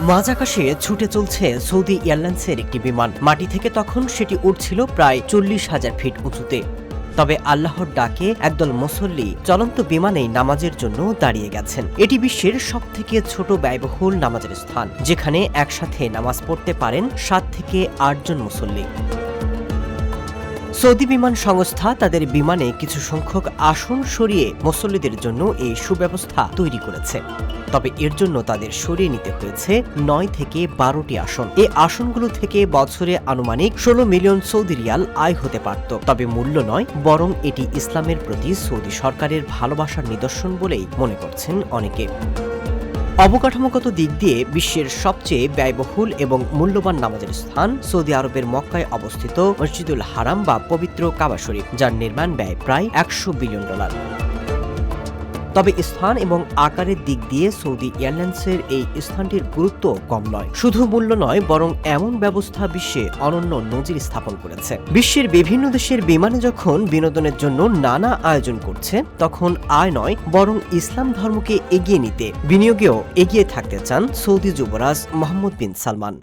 মাঝ আকাশে ছুটে চলছে সৌদি এয়ারলাইন্সের একটি বিমান। মাটি থেকে তখন সেটি উঠছিল প্রায় 40,000 ফিট উঁচুতে। তবে আল্লাহর ডাকে একদল মুসল্লি চলন্ত বিমানেই নামাজের জন্য দাঁড়িয়ে গেছেন। এটি বিশ্বের সবথেকে ছোট ব্যয়বহুল নামাজের স্থান, যেখানে একসাথে নামাজ পড়তে পারেন 7 থেকে 8 জন মুসল্লি। সৌদি বিমান সংস্থা তাদের বিমানে কিছু সংখ্যক আসন সরিয়ে মুসল্লিদের জন্য এই সুব্যবস্থা তৈরি করেছে। তবে এর জন্য তাদের সরিয়ে নিতে হয়েছে 9 থেকে 12টি আসন। এই আসনগুলো থেকে বছরে আনুমানিক 16 মিলিয়ন সৌদি রিয়াল আয় হতে পারত। তবে মূল্য নয়, বরং এটি ইসলামের প্রতি সৌদি সরকারের ভালোবাসার নিদর্শন বলেই মনে করছেন অনেকে। অবকাঠামোগত দিক দিয়ে বিশ্বের সবচেয়ে ব্যয়বহুল এবং মূল্যবান নামাজের স্থান সৌদি আরবের মক্কায় অবস্থিত মসজিদুল হারাম বা পবিত্র কাবা শরীফ, যার নির্মাণ ব্যয় প্রায় $100 বিলিয়ন। তবে স্থান এবং আকারের দিক দিয়ে সৌদি এয়ারলাইন্সের এই স্থানটির গুরুত্ব কম নয়। শুধু মূল্য নয়, বরং এমন ব্যবস্থা বিশ্বে অনন্য নজির স্থাপন করেছে। বিশ্বের বিভিন্ন দেশের বিমানে যখন বিনোদনের জন্য নানা আয়োজন করছে, তখন আয় নয়, বরং ইসলাম ধর্মকে এগিয়ে নিতে বিনিয়োগেও এগিয়ে থাকতে চান সৌদি যুবরাজ মোহাম্মদ বিন সালমান।